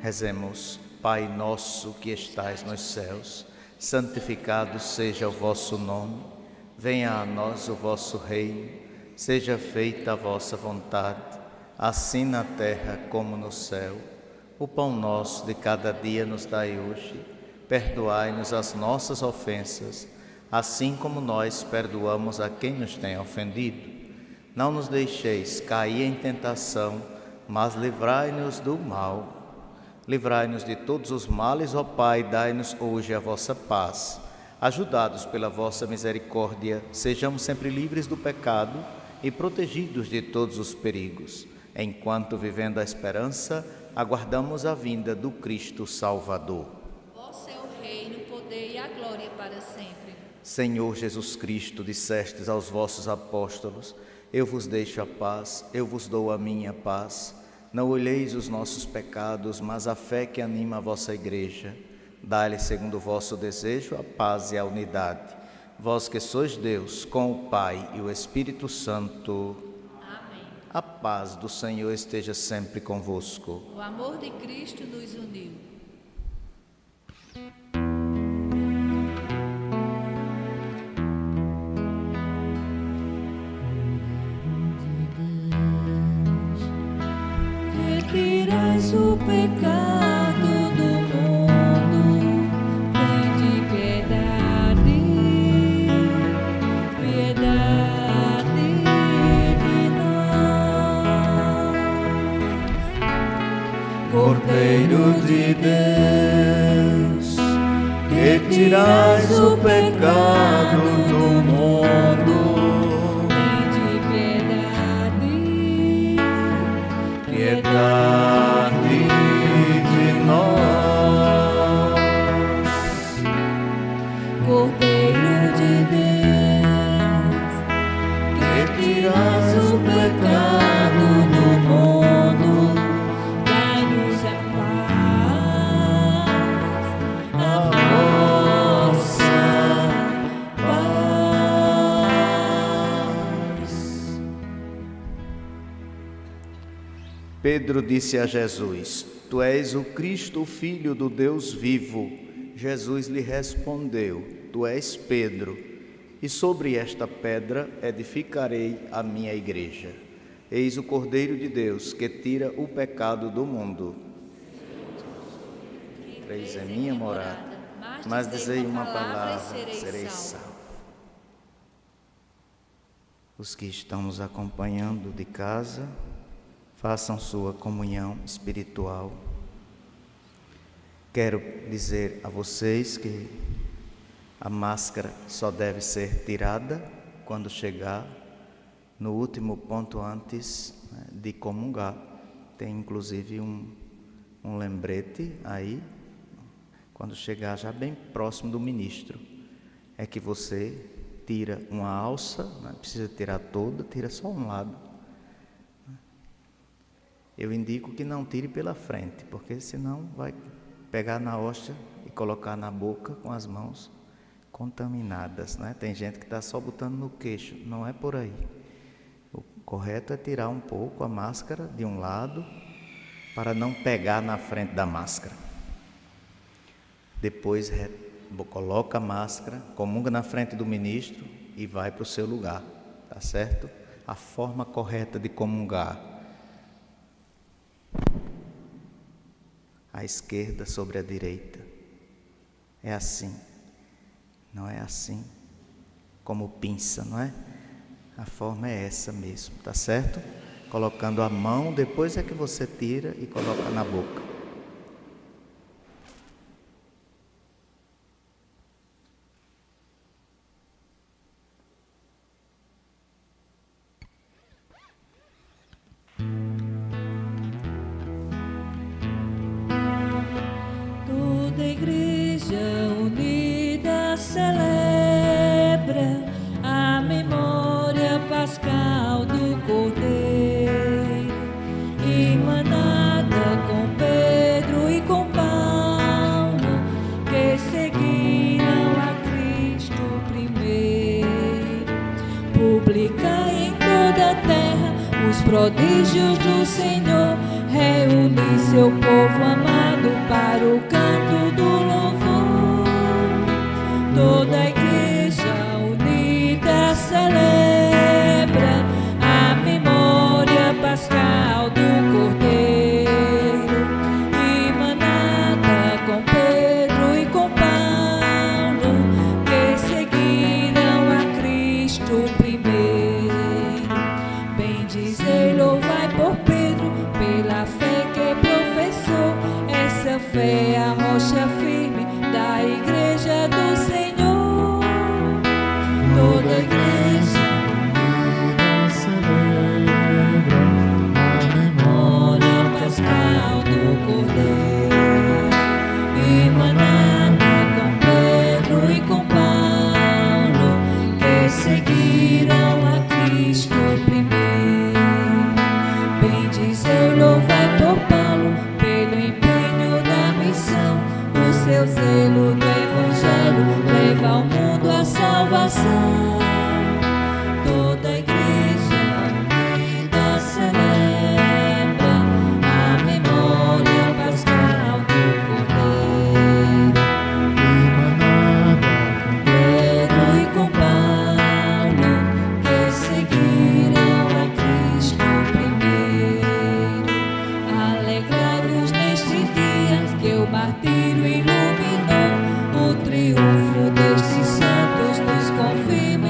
Rezemos. Pai nosso que estais nos céus, santificado seja o vosso nome, venha a nós o vosso reino, seja feita a vossa vontade, assim na terra como no céu. O pão nosso de cada dia nos dai hoje, perdoai-nos as nossas ofensas, assim como nós perdoamos a quem nos tem ofendido. Não nos deixeis cair em tentação, mas livrai-nos do mal. Livrai-nos de todos os males, ó Pai, dai-nos hoje a vossa paz. Ajudados pela vossa misericórdia, sejamos sempre livres do pecado e protegidos de todos os perigos, enquanto, vivendo a esperança, aguardamos a vinda do Cristo Salvador. Vosso é o reino, o poder e a glória para sempre. Senhor Jesus Cristo, dissestes aos vossos apóstolos: eu vos deixo a paz, eu vos dou a minha paz. Não olheis os nossos pecados, mas a fé que anima a vossa Igreja. Dai-lhe, segundo o vosso desejo, a paz e a unidade. Vós que sois Deus, com o Pai e o Espírito Santo. Amém. A paz do Senhor esteja sempre convosco. O amor de Cristo nos uniu. Tirais o pecado que tirais o pecado do mundo, tende piedade, piedade de nós. Cordeiro de Deus, Que tirais o pecado do mundo, dai-nos a paz, a vossa paz. Pedro disse a Jesus: Tu és o Cristo, o Filho do Deus vivo. Jesus lhe respondeu: Tu és Pedro, e sobre esta pedra edificarei a minha igreja. Eis o Cordeiro de Deus, que tira o pecado do mundo. Eis a minha morada, mas dizei uma palavra, sereis salvos. Os que estão nos acompanhando de casa, façam sua comunhão espiritual. Quero dizer a vocês que a máscara só deve ser tirada quando chegar no último ponto antes, né, de comungar. Tem inclusive um lembrete aí, quando chegar já bem próximo do ministro, é que você tira uma alça, não precisa tirar toda, tira só um lado. Eu indico que não tire pela frente, porque senão vai pegar na hóstia e colocar na boca com as mãos contaminadas, né? Tem gente que está só botando no queixo, não é por aí. O correto é tirar um pouco a máscara de um lado, para não pegar na frente da máscara. Depois coloca a máscara, comunga na frente do ministro e vai para o seu lugar, tá certo? A forma correta de comungar: à esquerda sobre a direita. É assim, não é assim como pinça, não é? A forma é essa mesmo, tá certo? Colocando a mão, depois é que você tira e coloca na boca. toda a igreja unida celebra a memória pascal do Cordeiro, emanada com Pedro e com Paulo, que seguiram a Cristo primeiro. Publicai em toda a terra os prodígios do Senhor, reúne seu povo amado para o canto do louvor. Toda a igreja unida celebra a memória pascal do Cordeiro, emanada com Pedro e com Paulo, que seguiram a Cristo primeiro. Bendizei, louvai por Pedro, pela fé que professou. Essa fé é a rocha firme da igreja do Senhor. Toda a igreja unida celebra a memória pascal do Cordeiro, emanada com Pedro e com Paulo, que seguiram a Cristo primeiro. Bendizei, louvai por Paulo, pelo empenho da missão. O seu zelo do Evangelho leva ao mundo a salvação. Toda a igreja unida celebra a memória pascal do Cordeiro, emanada com Pedro e com Paulo, que seguiram a Cristo primeiro. Alegrai-vos nestes dias que o martírio iluminou, o triunfo destes santos nos confirma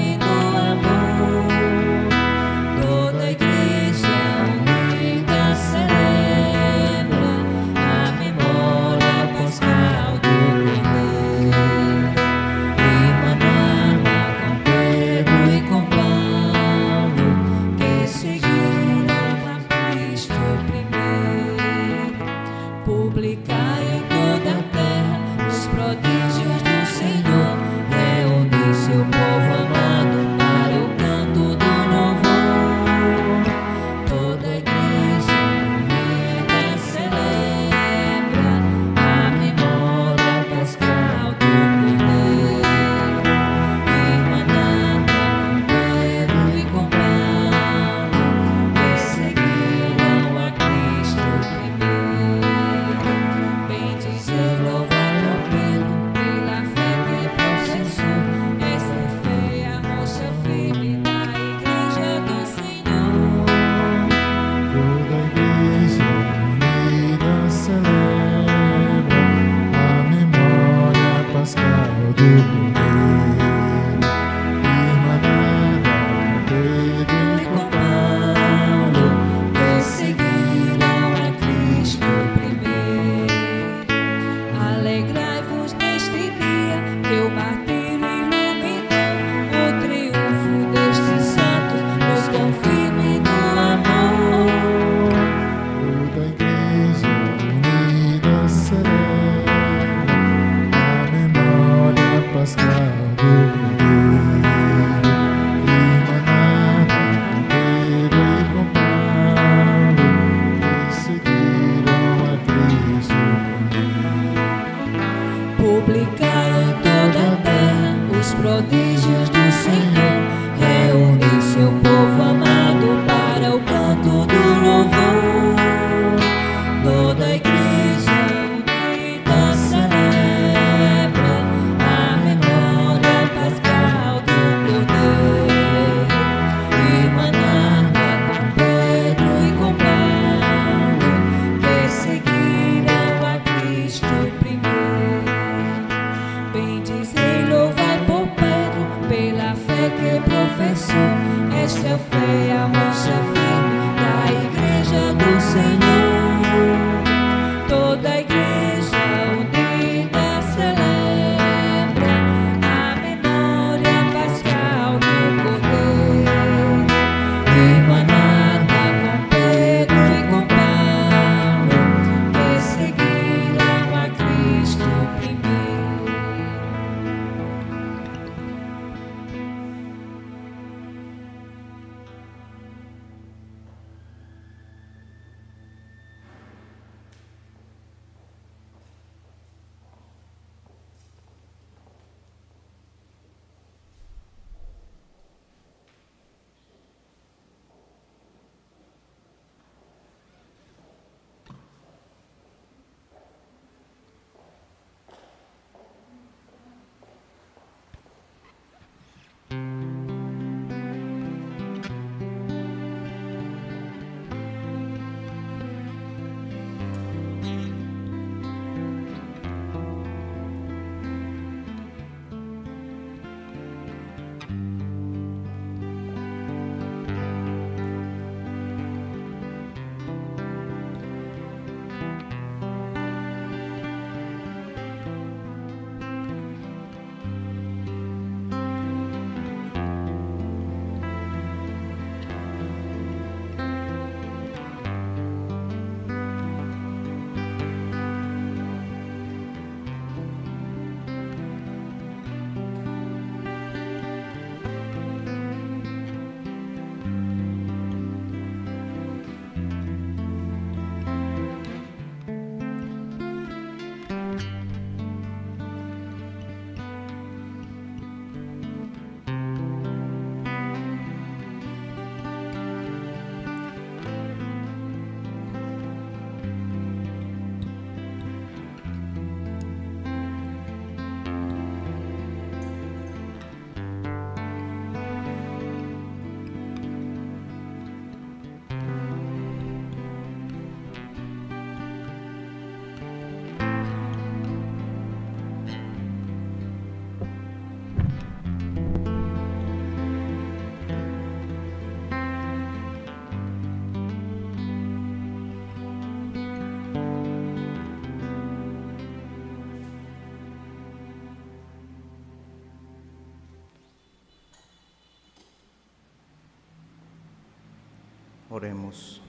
Oremos.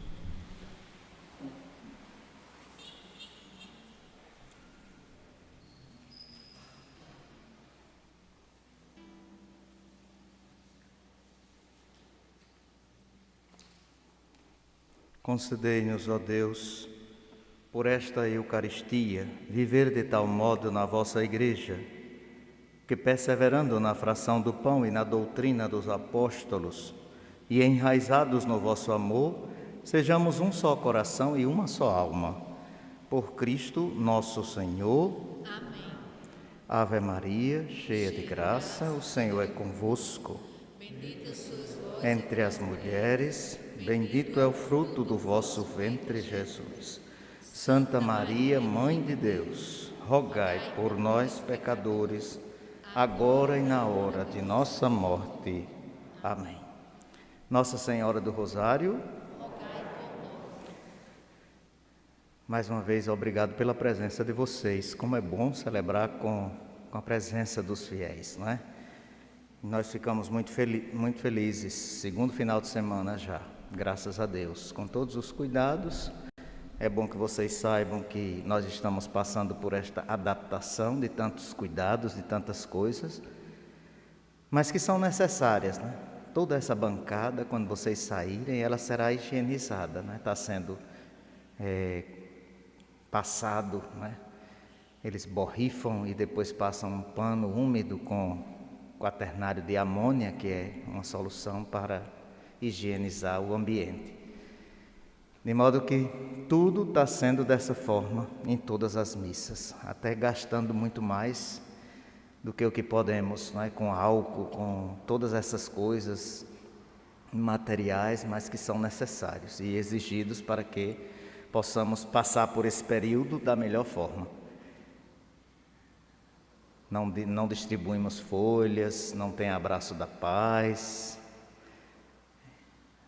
Concedei-nos, ó Deus, por esta Eucaristia, viver de tal modo na vossa Igreja, que, perseverando na fração do pão e na doutrina dos apóstolos, e enraizados no vosso amor, sejamos um só coração e uma só alma. Por Cristo nosso Senhor. Amém. Ave Maria, cheia de graça, o Senhor é convosco. Bendita sois vós Entre as mulheres, bendito é o fruto do vosso ventre, Jesus. Santa Maria, Mãe de Deus, rogai por nós, pecadores, agora e na hora de nossa morte. Amém. Nossa Senhora do Rosário, mais uma vez, obrigado pela presença de vocês. Como é bom celebrar com a presença dos fiéis, não é? Nós ficamos muito felizes, segundo final de semana já, graças a Deus, com todos os cuidados. É bom que vocês saibam que nós estamos passando por esta adaptação de tantos cuidados, de tantas coisas, mas que são necessárias, né? Toda essa bancada, quando vocês saírem, ela será higienizada, né? Está sendo passado, né? Eles borrifam e depois passam um pano úmido com quaternário de amônia, que é uma solução para higienizar o ambiente. De modo que tudo está sendo dessa forma em todas as missas, até gastando muito mais do que o que podemos, não é? Com álcool, com todas essas coisas materiais, mas que são necessários e exigidos para que possamos passar por esse período da melhor forma. Não distribuímos folhas, não tem abraço da paz.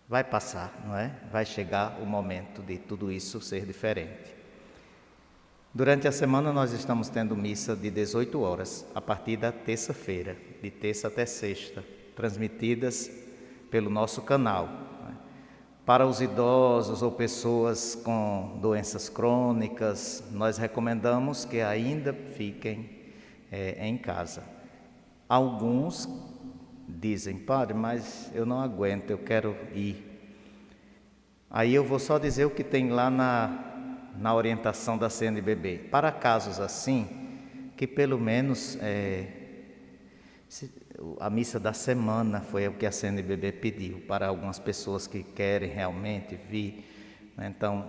Vai passar, não é? Vai chegar o momento de tudo isso ser diferente. Durante a semana nós estamos tendo missa de 18 horas, a partir da terça-feira, de terça até sexta, transmitidas pelo nosso canal. Para os idosos ou pessoas com doenças crônicas, nós recomendamos que ainda fiquem em casa. Alguns dizem, padre, mas eu não aguento, eu quero ir. Aí eu vou só dizer o que tem lá na orientação da CNBB. Para casos assim, que pelo menos a missa da semana foi o que a CNBB pediu, para algumas pessoas que querem realmente vir. Então,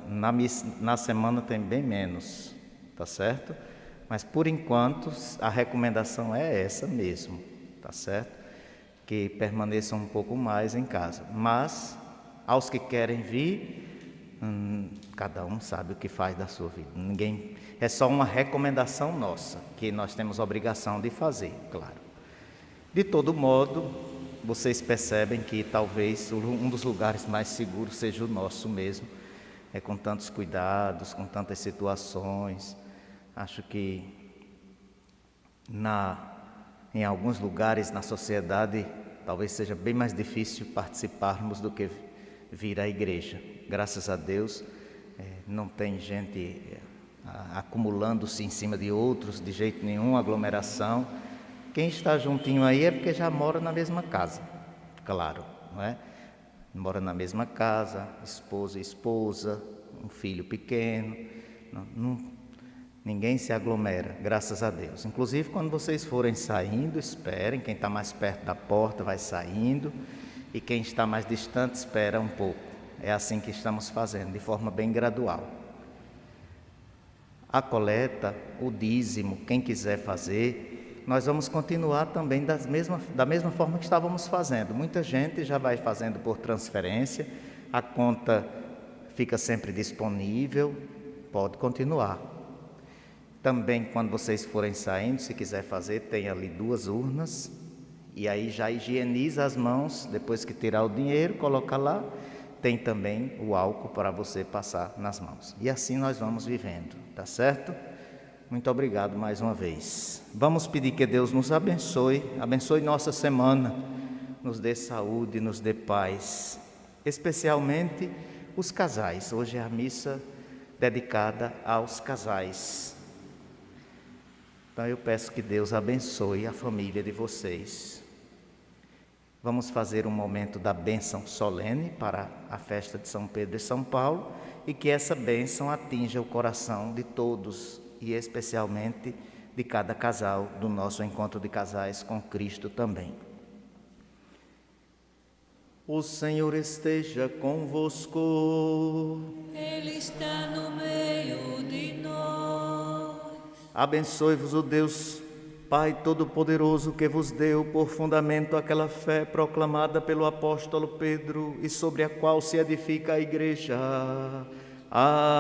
na semana tem bem menos, tá certo? Mas, por enquanto, a recomendação é essa mesmo, tá certo? Que permaneçam um pouco mais em casa. Mas, aos que querem vir, cada um sabe o que faz da sua vida. É só uma recomendação nossa, que nós temos obrigação de fazer, claro. De todo modo, vocês percebem que talvez um dos lugares mais seguros seja o nosso mesmo, com tantos cuidados, com tantas situações. Acho que em alguns lugares na sociedade talvez seja bem mais difícil participarmos do que vir à igreja. Graças a Deus, não tem gente acumulando-se em cima de outros, de jeito nenhum, aglomeração. Quem está juntinho aí é porque já mora na mesma casa, claro, não é? Mora na mesma casa, esposo e esposa, um filho pequeno, ninguém se aglomera, graças a Deus. Inclusive, quando vocês forem saindo, esperem, quem está mais perto da porta vai saindo, e quem está mais distante espera um pouco. É assim que estamos fazendo, de forma bem gradual. A coleta, o dízimo, quem quiser fazer, nós vamos continuar também da mesma forma que estávamos fazendo. Muita gente já vai fazendo por transferência, a conta fica sempre disponível, pode continuar. Também, quando vocês forem saindo, se quiser fazer, tem ali 2 urnas, e aí já higieniza as mãos, depois que tirar o dinheiro, coloca lá, tem também o álcool para você passar nas mãos. E assim nós vamos vivendo, tá certo? Muito obrigado mais uma vez. Vamos pedir que Deus nos abençoe nossa semana, nos dê saúde, nos dê paz, especialmente os casais. Hoje é a missa dedicada aos casais. Então eu peço que Deus abençoe a família de vocês. Vamos fazer um momento da bênção solene para a festa de São Pedro e São Paulo, e que essa bênção atinja o coração de todos, e especialmente de cada casal do nosso encontro de casais com Cristo também. O Senhor esteja convosco. Ele está no meio de nós. Abençoe-vos o Deus Pai Todo-Poderoso, que vos deu por fundamento aquela fé proclamada pelo apóstolo Pedro e sobre a qual se edifica a igreja. Amém.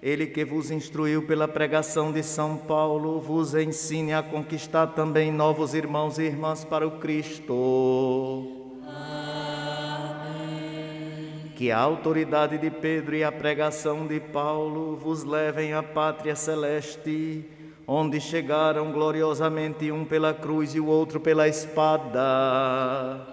Ele que vos instruiu pela pregação de São Paulo, vos ensine a conquistar também novos irmãos e irmãs para o Cristo. Que a autoridade de Pedro e a pregação de Paulo vos levem à pátria celeste, onde chegaram gloriosamente um pela cruz e o outro pela espada.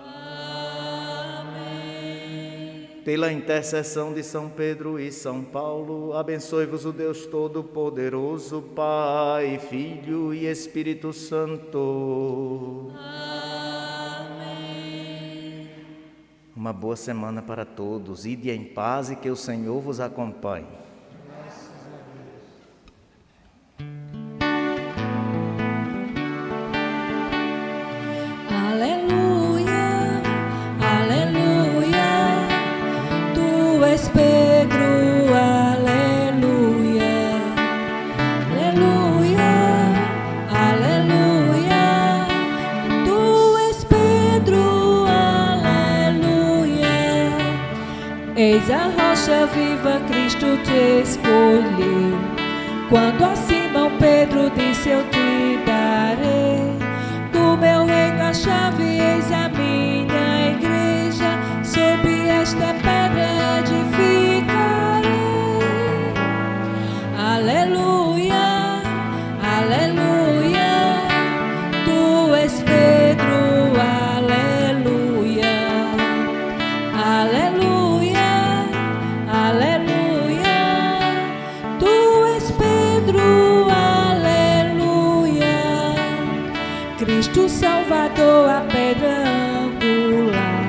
Pela intercessão de São Pedro e São Paulo, abençoe-vos o Deus Todo-Poderoso, Pai, Filho e Espírito Santo. Amém. Uma boa semana para todos. Ide em paz e que o Senhor vos acompanhe. Pedro, aleluia, aleluia, aleluia. Tu és Pedro, aleluia. Eis a rocha viva, Cristo te escolheu. Quando a Simão Pedro disse, eu te darei do meu reino a chave, eis a minha igreja, sob esta pedra edificarei. Aleluia, aleluia, tu és Pedro, aleluia, aleluia, aleluia, tu és Pedro, aleluia. Cristo Salvador, a pedra angular,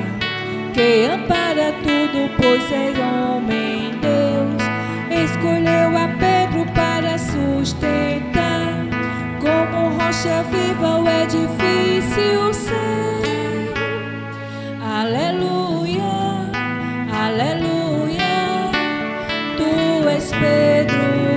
que ampara tudo, pois é homem Deus, escolheu a Pedro para sustentar, como rocha viva o edifício seu. Aleluia, aleluia, tu és Pedro,